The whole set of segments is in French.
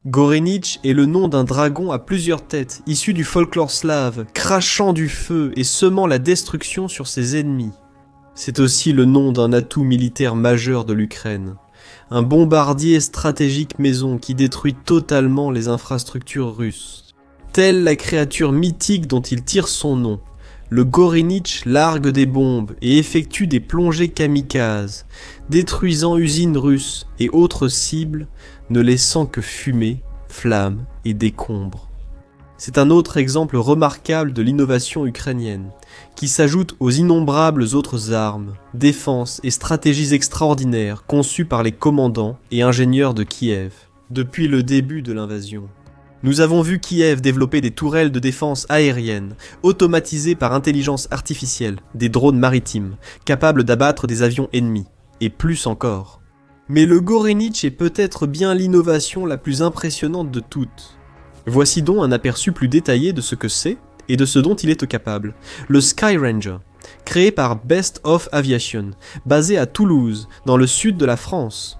Gorenich est le nom d'un dragon à plusieurs têtes, issu du folklore slave, crachant du feu et semant la destruction sur ses ennemis. C'est aussi le nom d'un atout militaire majeur de l'Ukraine. Un bombardier stratégique maison qui détruit totalement les infrastructures russes. Telle la créature mythique dont il tire son nom, le Gorenich largue des bombes et effectue des plongées kamikazes, détruisant usines russes et autres cibles, ne laissant que fumée, flammes et décombres. C'est un autre exemple remarquable de l'innovation ukrainienne, qui s'ajoute aux innombrables autres armes, défenses et stratégies extraordinaires conçues par les commandants et ingénieurs de Kiev depuis le début de l'invasion. Nous avons vu Kiev développer des tourelles de défense aérienne, automatisées par intelligence artificielle, des drones maritimes, capables d'abattre des avions ennemis, et plus encore. Mais le Gorenich est peut-être bien l'innovation la plus impressionnante de toutes. Voici donc un aperçu plus détaillé de ce que c'est et de ce dont il est capable. Le Skyranger, créé par Best of Aviation, basé à Toulouse, dans le sud de la France.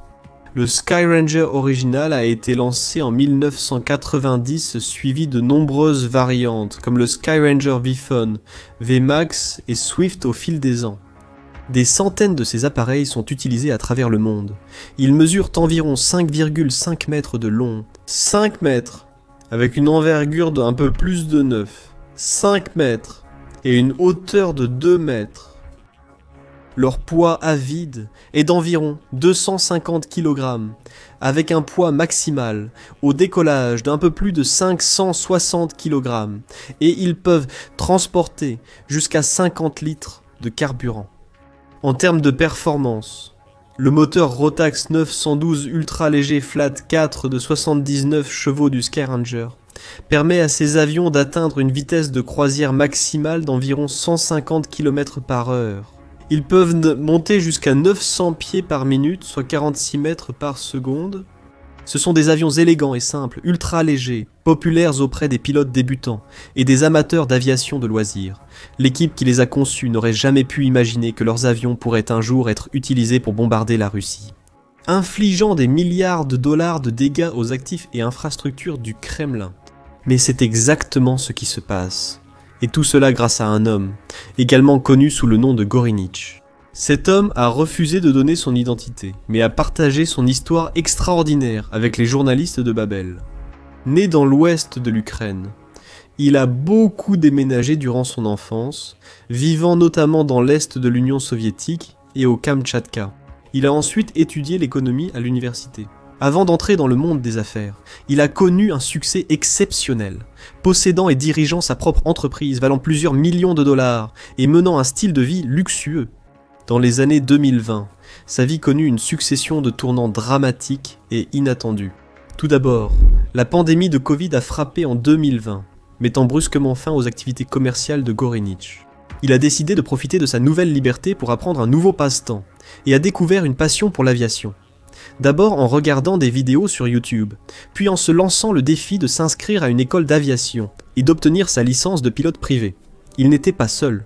Le Skyranger original a été lancé en 1990, suivi de nombreuses variantes, comme le Skyranger V-Fun, V-Max et Swift au fil des ans. Des centaines de ces appareils sont utilisés à travers le monde. Ils mesurent environ 5,5 mètres de long. 5 mètres, avec une envergure d'un peu plus de 9. 5 mètres, et une hauteur de 2 mètres. Leur poids à vide est d'environ 250 kg, avec un poids maximal au décollage d'un peu plus de 560 kg, et ils peuvent transporter jusqu'à 50 litres de carburant. En termes de performance, le moteur Rotax 912 ultra léger Flat 4 de 79 chevaux du Skyranger permet à ces avions d'atteindre une vitesse de croisière maximale d'environ 150 km/h. Ils peuvent monter jusqu'à 900 pieds par minute, soit 46 mètres par seconde. Ce sont des avions élégants et simples, ultra légers, populaires auprès des pilotes débutants et des amateurs d'aviation de loisirs. L'équipe qui les a conçus n'aurait jamais pu imaginer que leurs avions pourraient un jour être utilisés pour bombarder la Russie, infligeant des milliards de dollars de dégâts aux actifs et infrastructures du Kremlin. Mais c'est exactement ce qui se passe. Et tout cela grâce à un homme, également connu sous le nom de Gorenich. Cet homme a refusé de donner son identité, mais a partagé son histoire extraordinaire avec les journalistes de Babel. Né dans l'ouest de l'Ukraine, il a beaucoup déménagé durant son enfance, vivant notamment dans l'est de l'Union soviétique et au Kamtchatka. Il a ensuite étudié l'économie à l'université. Avant d'entrer dans le monde des affaires, il a connu un succès exceptionnel, possédant et dirigeant sa propre entreprise valant plusieurs millions de dollars et menant un style de vie luxueux. Dans les années 2020, sa vie connut une succession de tournants dramatiques et inattendus. Tout d'abord, la pandémie de Covid a frappé en 2020, mettant brusquement fin aux activités commerciales de Gorenich. Il a décidé de profiter de sa nouvelle liberté pour apprendre un nouveau passe-temps et a découvert une passion pour l'aviation. D'abord en regardant des vidéos sur YouTube, puis en se lançant le défi de s'inscrire à une école d'aviation et d'obtenir sa licence de pilote privé. Il n'était pas seul,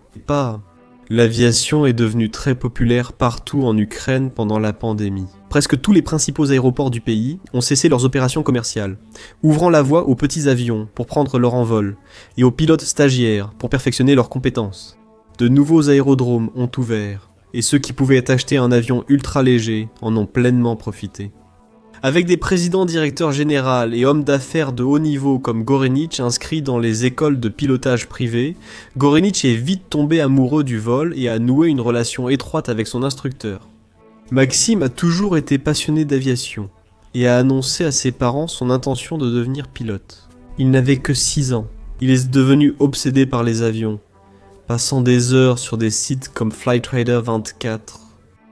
L'aviation est devenue très populaire partout en Ukraine pendant la pandémie. Presque tous les principaux aéroports du pays ont cessé leurs opérations commerciales, ouvrant la voie aux petits avions pour prendre leur envol et aux pilotes stagiaires pour perfectionner leurs compétences. De nouveaux aérodromes ont ouvert, et ceux qui pouvaient acheter un avion ultra léger en ont pleinement profité. Avec des présidents directeurs généraux et hommes d'affaires de haut niveau comme Gorenich inscrits dans les écoles de pilotage privées, Gorenich est vite tombé amoureux du vol et a noué une relation étroite avec son instructeur. Maxime a toujours été passionné d'aviation et a annoncé à ses parents son intention de devenir pilote. Il n'avait que 6 ans. Il est devenu obsédé par les avions, passant des heures sur des sites comme Flightradar 24.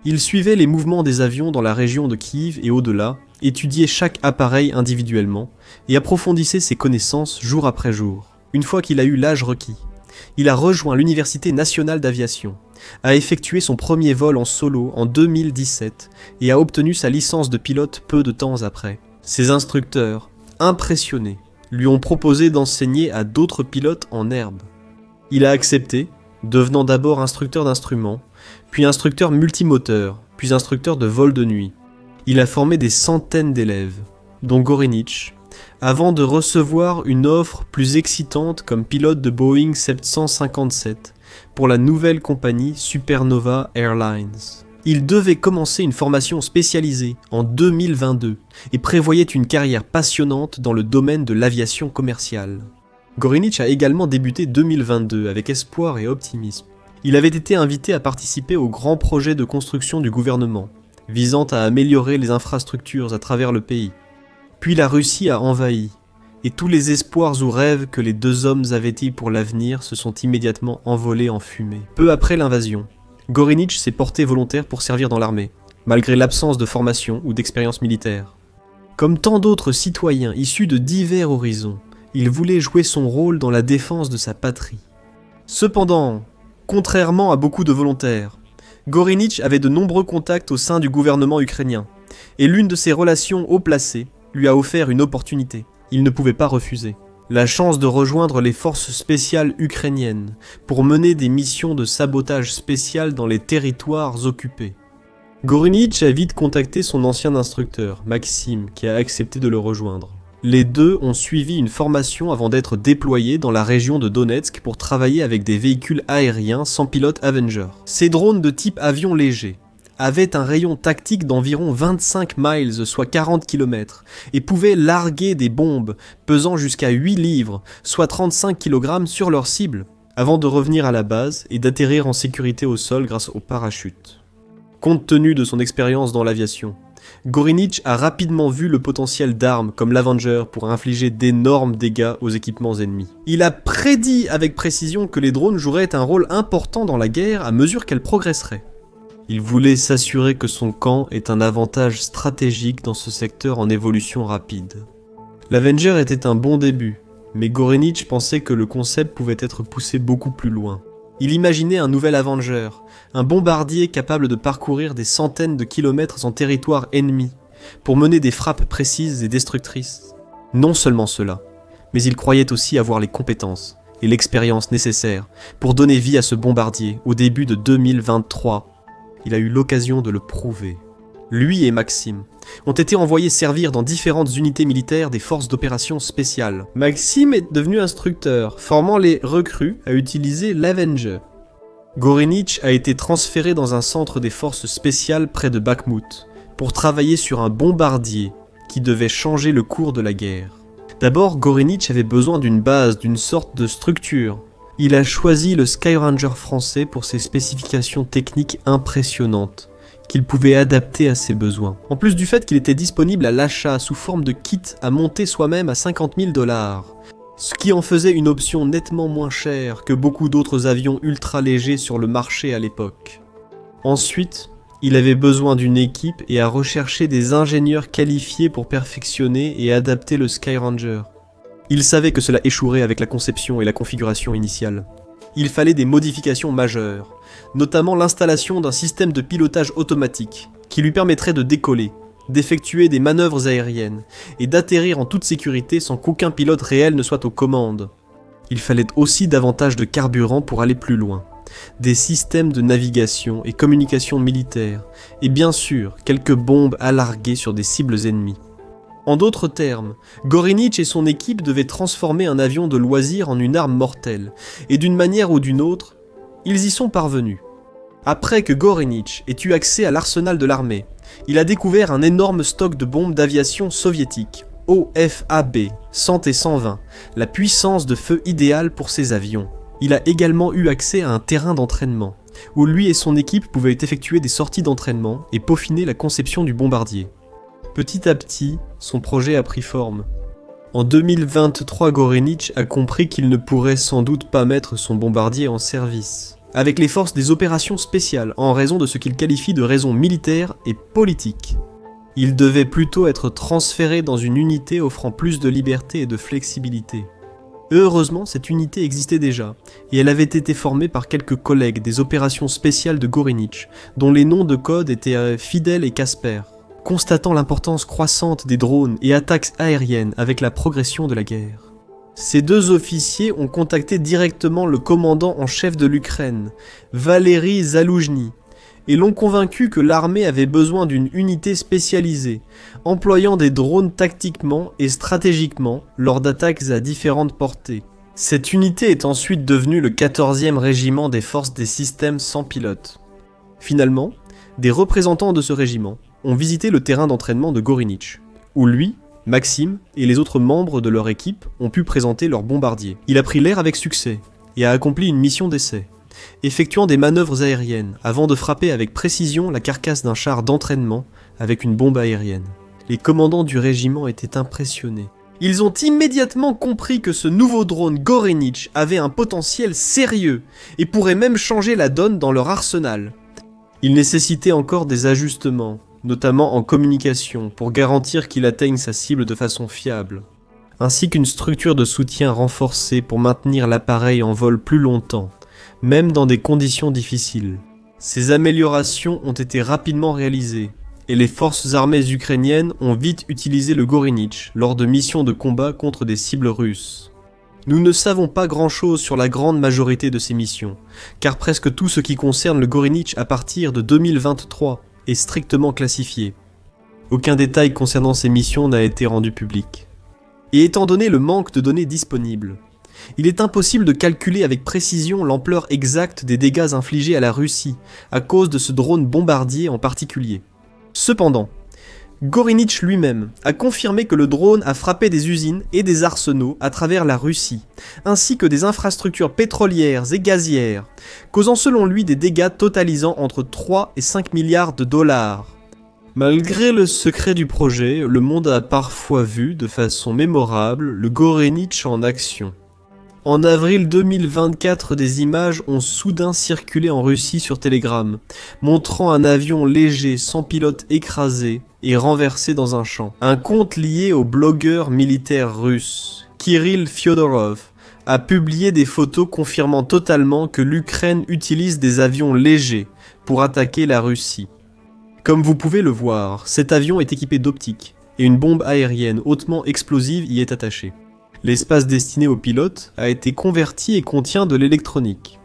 Il suivait les mouvements des avions dans la région de Kiev et au-delà, étudiait chaque appareil individuellement et approfondissait ses connaissances jour après jour. Une fois qu'il a eu l'âge requis, il a rejoint l'Université nationale d'aviation, a effectué son premier vol en solo en 2017 et a obtenu sa licence de pilote peu de temps après. Ses instructeurs, impressionnés, lui ont proposé d'enseigner à d'autres pilotes en herbe. Il a accepté, devenant d'abord instructeur d'instruments, puis instructeur multimoteur, puis instructeur de vol de nuit. Il a formé des centaines d'élèves, dont Gorenich, avant de recevoir une offre plus excitante comme pilote de Boeing 757 pour la nouvelle compagnie Supernova Airlines. Il devait commencer une formation spécialisée en 2022 et prévoyait une carrière passionnante dans le domaine de l'aviation commerciale. Gorinich a également débuté 2022 avec espoir et optimisme. Il avait été invité à participer au grand projet de construction du gouvernement, visant à améliorer les infrastructures à travers le pays. Puis la Russie a envahi, et tous les espoirs ou rêves que les deux hommes avaient eus pour l'avenir se sont immédiatement envolés en fumée. Peu après l'invasion, Gorinich s'est porté volontaire pour servir dans l'armée, malgré l'absence de formation ou d'expérience militaire. Comme tant d'autres citoyens issus de divers horizons, il voulait jouer son rôle dans la défense de sa patrie. Cependant, contrairement à beaucoup de volontaires, Gorinich avait de nombreux contacts au sein du gouvernement ukrainien, et l'une de ses relations haut placées lui a offert une opportunité. Il ne pouvait pas refuser. La chance de rejoindre les forces spéciales ukrainiennes pour mener des missions de sabotage spécial dans les territoires occupés. Gorinich a vite contacté son ancien instructeur, Maxime, qui a accepté de le rejoindre. Les deux ont suivi une formation avant d'être déployés dans la région de Donetsk pour travailler avec des véhicules aériens sans pilote Avenger. Ces drones de type avion léger avaient un rayon tactique d'environ 25 miles, soit 40 km, et pouvaient larguer des bombes pesant jusqu'à 8 livres, soit 35 kg sur leur cible, avant de revenir à la base et d'atterrir en sécurité au sol grâce au parachute. Compte tenu de son expérience dans l'aviation, Gorinich a rapidement vu le potentiel d'armes comme l'Avenger pour infliger d'énormes dégâts aux équipements ennemis. Il a prédit avec précision que les drones joueraient un rôle important dans la guerre à mesure qu'elle progresserait. Il voulait s'assurer que son camp ait un avantage stratégique dans ce secteur en évolution rapide. L'Avenger était un bon début, mais Gorinich pensait que le concept pouvait être poussé beaucoup plus loin. Il imaginait un nouvel Avenger, un bombardier capable de parcourir des centaines de kilomètres en territoire ennemi, pour mener des frappes précises et destructrices. Non seulement cela, mais il croyait aussi avoir les compétences et l'expérience nécessaires pour donner vie à ce bombardier au début de 2023. Il a eu l'occasion de le prouver. Lui et Maxime ont été envoyés servir dans différentes unités militaires des forces d'opération spéciales. Maxime est devenu instructeur, formant les recrues à utiliser l'Avenger. Gorinich a été transféré dans un centre des forces spéciales près de Bakhmut pour travailler sur un bombardier qui devait changer le cours de la guerre. D'abord, Gorinich avait besoin d'une base, d'une sorte de structure. Il a choisi le Skyranger français pour ses spécifications techniques impressionnantes, qu'il pouvait adapter à ses besoins. En plus du fait qu'il était disponible à l'achat sous forme de kit à monter soi-même à 50 000 $, ce qui en faisait une option nettement moins chère que beaucoup d'autres avions ultra légers sur le marché à l'époque. Ensuite, il avait besoin d'une équipe et a recherché des ingénieurs qualifiés pour perfectionner et adapter le Skyranger. Il savait que cela échouerait avec la conception et la configuration initiale. Il fallait des modifications majeures, notamment l'installation d'un système de pilotage automatique qui lui permettrait de décoller, d'effectuer des manœuvres aériennes et d'atterrir en toute sécurité sans qu'aucun pilote réel ne soit aux commandes. Il fallait aussi davantage de carburant pour aller plus loin, des systèmes de navigation et communication militaire, et bien sûr quelques bombes à larguer sur des cibles ennemies. En d'autres termes, Gorinich et son équipe devaient transformer un avion de loisir en une arme mortelle, et d'une manière ou d'une autre, ils y sont parvenus. Après que Gorinich ait eu accès à l'arsenal de l'armée, il a découvert un énorme stock de bombes d'aviation soviétiques, OFAB 100 et 120, la puissance de feu idéale pour ces avions. Il a également eu accès à un terrain d'entraînement, où lui et son équipe pouvaient effectuer des sorties d'entraînement et peaufiner la conception du bombardier. Petit à petit, son projet a pris forme. En 2023, Gorinich a compris qu'il ne pourrait sans doute pas mettre son bombardier en service avec les forces des opérations spéciales en raison de ce qu'il qualifie de raisons militaires et politiques. Il devait plutôt être transféré dans une unité offrant plus de liberté et de flexibilité. Heureusement, cette unité existait déjà, et elle avait été formée par quelques collègues des opérations spéciales de Gorinich, dont les noms de code étaient Fidel et Casper. Constatant l'importance croissante des drones et attaques aériennes avec la progression de la guerre. Ces deux officiers ont contacté directement le commandant en chef de l'Ukraine, Valery Zaloujny, et l'ont convaincu que l'armée avait besoin d'une unité spécialisée, employant des drones tactiquement et stratégiquement lors d'attaques à différentes portées. Cette unité est ensuite devenue le 14e régiment des forces des systèmes sans pilote. Finalement, des représentants de ce régiment ont visité le terrain d'entraînement de Gorinich, où lui, Maxime et les autres membres de leur équipe ont pu présenter leur bombardier. Il a pris l'air avec succès et a accompli une mission d'essai, effectuant des manœuvres aériennes avant de frapper avec précision la carcasse d'un char d'entraînement avec une bombe aérienne. Les commandants du régiment étaient impressionnés. Ils ont immédiatement compris que ce nouveau drone Gorinich avait un potentiel sérieux et pourrait même changer la donne dans leur arsenal. Il nécessitait encore des ajustements, notamment en communication, pour garantir qu'il atteigne sa cible de façon fiable, ainsi qu'une structure de soutien renforcée pour maintenir l'appareil en vol plus longtemps, même dans des conditions difficiles. Ces améliorations ont été rapidement réalisées, et les forces armées ukrainiennes ont vite utilisé le Gorinich lors de missions de combat contre des cibles russes. Nous ne savons pas grand-chose sur la grande majorité de ces missions, car presque tout ce qui concerne le Gorinich à partir de 2023 est strictement classifié. Aucun détail concernant ces missions n'a été rendu public. Et étant donné le manque de données disponibles, il est impossible de calculer avec précision l'ampleur exacte des dégâts infligés à la Russie à cause de ce drone bombardier en particulier. Cependant, Gorinich lui-même a confirmé que le drone a frappé des usines et des arsenaux à travers la Russie, ainsi que des infrastructures pétrolières et gazières, causant selon lui des dégâts totalisant entre 3 et 5 milliards de dollars. Malgré le secret du projet, le monde a parfois vu, de façon mémorable, le Gorinich en action. En avril 2024, des images ont soudain circulé en Russie sur Telegram, montrant un avion léger sans pilote écrasé et renversé dans un champ. Un compte lié au blogueur militaire russe, Kirill Fyodorov, a publié des photos confirmant totalement que l'Ukraine utilise des avions légers pour attaquer la Russie. Comme vous pouvez le voir, cet avion est équipé d'optiques, et une bombe aérienne hautement explosive y est attachée. L'espace destiné aux pilotes a été converti et contient de l'électronique.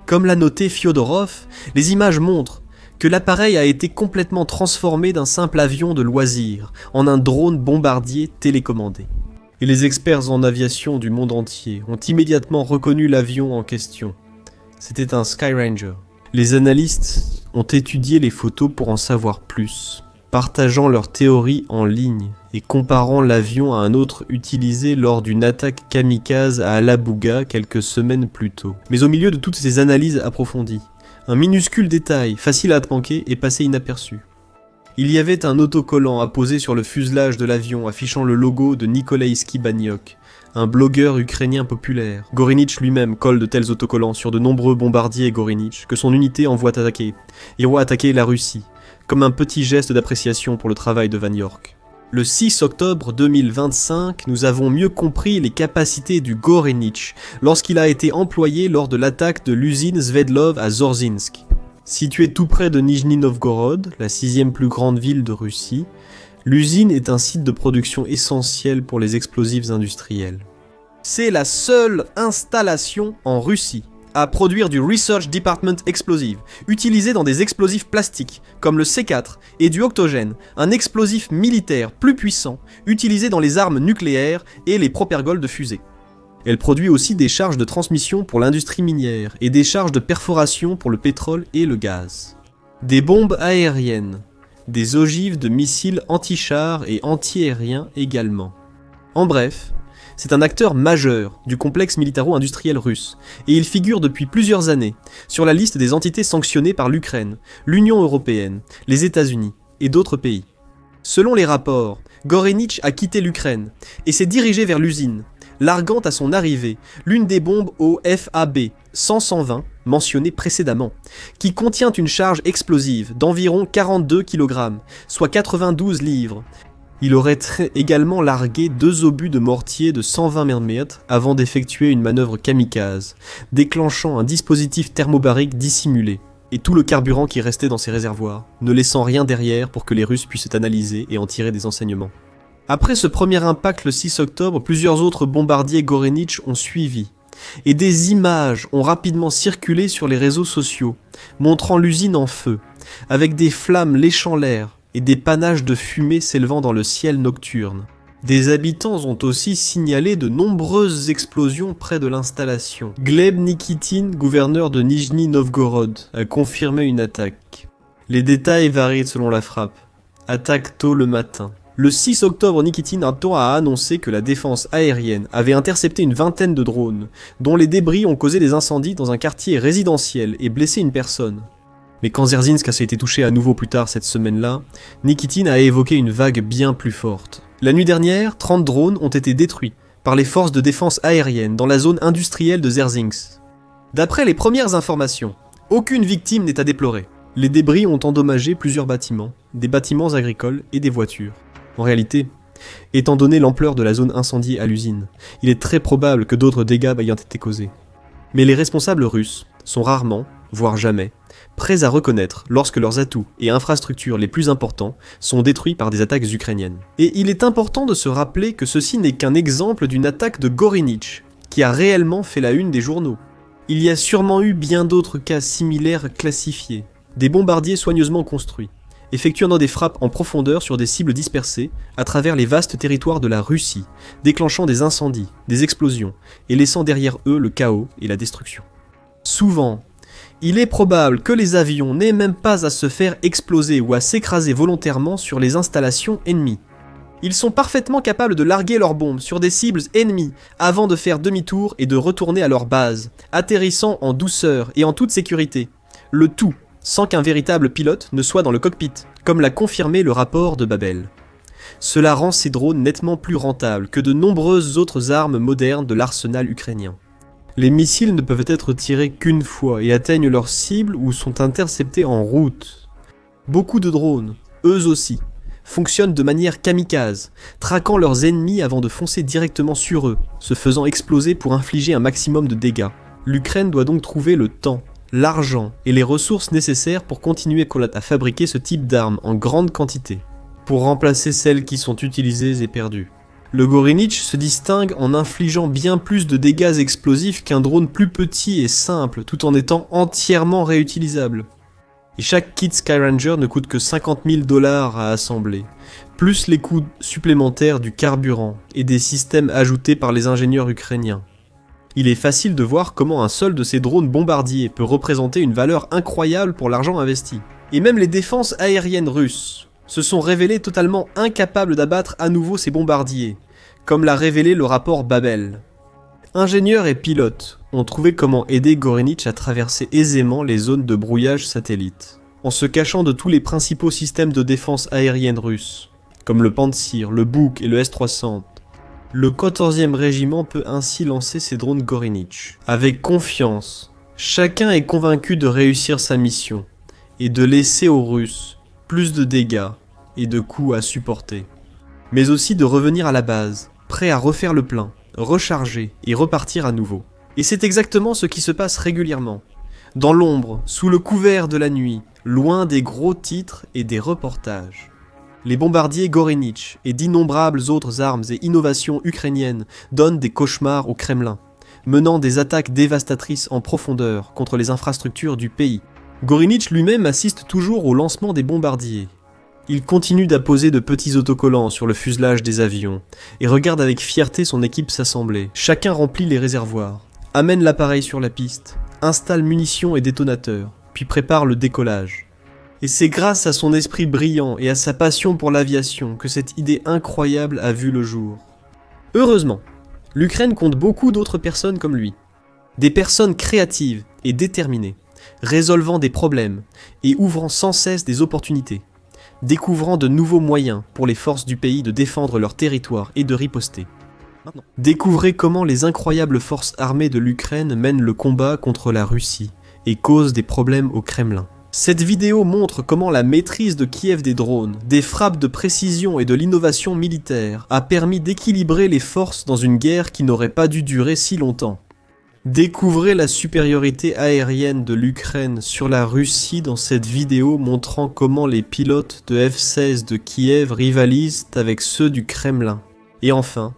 Comme l'a noté Fyodorov, les images montrent que l'appareil a été complètement transformé d'un simple avion de loisirs en un drone bombardier télécommandé. Et les experts en aviation du monde entier ont immédiatement reconnu l'avion en question. C'était un Skyranger. Les analystes ont étudié les photos pour en savoir plus, partageant leurs théories en ligne et comparant l'avion à un autre utilisé lors d'une attaque kamikaze à Alabuga quelques semaines plus tôt. Mais au milieu de toutes ces analyses approfondies, un minuscule détail, facile à manquer, est passé inaperçu. Il y avait un autocollant apposé sur le fuselage de l'avion affichant le logo de Nikolaïski Baniok, un blogueur ukrainien populaire. Gorinich lui-même colle de tels autocollants sur de nombreux bombardiers Gorinich que son unité envoie attaquer la Russie, comme un petit geste d'appréciation pour le travail de Van York. Le 6 octobre 2025, nous avons mieux compris les capacités du Gorinich lorsqu'il a été employé lors de l'attaque de l'usine Sverdlov à Zorzinsk. Située tout près de Nijni Novgorod, la 6e plus grande ville de Russie, l'usine est un site de production essentiel pour les explosifs industriels. C'est la seule installation en Russie à produire du Research Department Explosive, utilisé dans des explosifs plastiques, comme le C4 et du Octogène, un explosif militaire plus puissant, utilisé dans les armes nucléaires et les propergoles de fusées. Elle produit aussi des charges de transmission pour l'industrie minière et des charges de perforation pour le pétrole et le gaz. Des bombes aériennes, des ogives de missiles anti-chars et anti-aériens également. En bref, c'est un acteur majeur du complexe militaro-industriel russe, et il figure depuis plusieurs années sur la liste des entités sanctionnées par l'Ukraine, l'Union européenne, les États-Unis et d'autres pays. Selon les rapports, Gorinich a quitté l'Ukraine et s'est dirigé vers l'usine, larguant à son arrivée l'une des bombes au FAB 100-120 mentionnées précédemment, qui contient une charge explosive d'environ 42 kg, soit 92 livres. Il aurait également largué 2 obus de mortier de 120 mm avant d'effectuer une manœuvre kamikaze, déclenchant un dispositif thermobarique dissimulé, et tout le carburant qui restait dans ses réservoirs, ne laissant rien derrière pour que les Russes puissent analyser et en tirer des enseignements. Après ce premier impact le 6 octobre, plusieurs autres bombardiers Gorinich ont suivi, et des images ont rapidement circulé sur les réseaux sociaux, montrant l'usine en feu, avec des flammes léchant l'air et des panaches de fumée s'élevant dans le ciel nocturne. Des habitants ont aussi signalé de nombreuses explosions près de l'installation. Gleb Nikitin, gouverneur de Nijni Novgorod, a confirmé une attaque. Les détails varient selon la frappe. Attaque tôt le matin. Le 6 octobre, Nikitin a annoncé que la défense aérienne avait intercepté une vingtaine de drones, dont les débris ont causé des incendies dans un quartier résidentiel et blessé une personne. Mais quand Dzerzhinsk a été touché à nouveau plus tard cette semaine-là, Nikitin a évoqué une vague bien plus forte. La nuit dernière, 30 drones ont été détruits par les forces de défense aérienne dans la zone industrielle de Dzerzhinsk. D'après les premières informations, aucune victime n'est à déplorer. Les débris ont endommagé plusieurs bâtiments, des bâtiments agricoles et des voitures. En réalité, étant donné l'ampleur de la zone incendiée à l'usine, il est très probable que d'autres dégâts ayant été causés. Mais les responsables russes sont rarement, voire jamais, prêts à reconnaître lorsque leurs atouts et infrastructures les plus importants sont détruits par des attaques ukrainiennes. Et il est important de se rappeler que ceci n'est qu'un exemple d'une attaque de Gorinich, qui a réellement fait la une des journaux. Il y a sûrement eu bien d'autres cas similaires classifiés, des bombardiers soigneusement construits, effectuant des frappes en profondeur sur des cibles dispersées à travers les vastes territoires de la Russie, déclenchant des incendies, des explosions, et laissant derrière eux le chaos et la destruction. Souvent, il est probable que les avions n'aient même pas à se faire exploser ou à s'écraser volontairement sur les installations ennemies. Ils sont parfaitement capables de larguer leurs bombes sur des cibles ennemies avant de faire demi-tour et de retourner à leur base, atterrissant en douceur et en toute sécurité. Le tout sans qu'un véritable pilote ne soit dans le cockpit, comme l'a confirmé le rapport de Babel. Cela rend ces drones nettement plus rentables que de nombreuses autres armes modernes de l'arsenal ukrainien. Les missiles ne peuvent être tirés qu'une fois et atteignent leur cible ou sont interceptés en route. Beaucoup de drones, eux aussi, fonctionnent de manière kamikaze, traquant leurs ennemis avant de foncer directement sur eux, se faisant exploser pour infliger un maximum de dégâts. L'Ukraine doit donc trouver le temps, l'argent et les ressources nécessaires pour continuer à fabriquer ce type d'armes en grande quantité, pour remplacer celles qui sont utilisées et perdues. Le Gorinich se distingue en infligeant bien plus de dégâts explosifs qu'un drone plus petit et simple, tout en étant entièrement réutilisable. Et chaque kit Skyranger ne coûte que 50 000 $ à assembler, plus les coûts supplémentaires du carburant et des systèmes ajoutés par les ingénieurs ukrainiens. Il est facile de voir comment un seul de ces drones bombardiers peut représenter une valeur incroyable pour l'argent investi. Et même les défenses aériennes russes se sont révélées totalement incapables d'abattre à nouveau ces bombardiers, comme l'a révélé le rapport Babel. Ingénieurs et pilotes ont trouvé comment aider Gorinich à traverser aisément les zones de brouillage satellite, en se cachant de tous les principaux systèmes de défense aérienne russes, comme le Pantsir, le Buk et le S-300. Le 14e régiment peut ainsi lancer ses drones Gorinich. Avec confiance, chacun est convaincu de réussir sa mission, et de laisser aux Russes plus de dégâts et de coûts à supporter. Mais aussi de revenir à la base, prêt à refaire le plein, recharger et repartir à nouveau. Et c'est exactement ce qui se passe régulièrement. Dans l'ombre, sous le couvert de la nuit, loin des gros titres et des reportages. Les bombardiers Gorinich et d'innombrables autres armes et innovations ukrainiennes donnent des cauchemars au Kremlin, menant des attaques dévastatrices en profondeur contre les infrastructures du pays. Gorinich lui-même assiste toujours au lancement des bombardiers. Il continue d'apposer de petits autocollants sur le fuselage des avions et regarde avec fierté son équipe s'assembler. Chacun remplit les réservoirs, amène l'appareil sur la piste, installe munitions et détonateurs, puis prépare le décollage. Et c'est grâce à son esprit brillant et à sa passion pour l'aviation que cette idée incroyable a vu le jour. Heureusement, l'Ukraine compte beaucoup d'autres personnes comme lui. Des personnes créatives et déterminées, résolvant des problèmes et ouvrant sans cesse des opportunités, découvrant de nouveaux moyens pour les forces du pays de défendre leur territoire et de riposter. Découvrez comment les incroyables forces armées de l'Ukraine mènent le combat contre la Russie et causent des problèmes au Kremlin. Cette vidéo montre comment la maîtrise de Kiev des drones, des frappes de précision et de l'innovation militaire a permis d'équilibrer les forces dans une guerre qui n'aurait pas dû durer si longtemps. Découvrez la supériorité aérienne de l'Ukraine sur la Russie dans cette vidéo montrant comment les pilotes de F-16 de Kiev rivalisent avec ceux du Kremlin. Et enfin,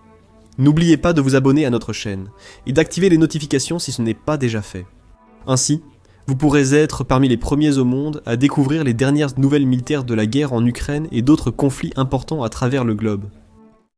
n'oubliez pas de vous abonner à notre chaîne et d'activer les notifications si ce n'est pas déjà fait. Ainsi, Vous pourrez être parmi les premiers au monde à découvrir les dernières nouvelles militaires de la guerre en Ukraine et d'autres conflits importants à travers le globe.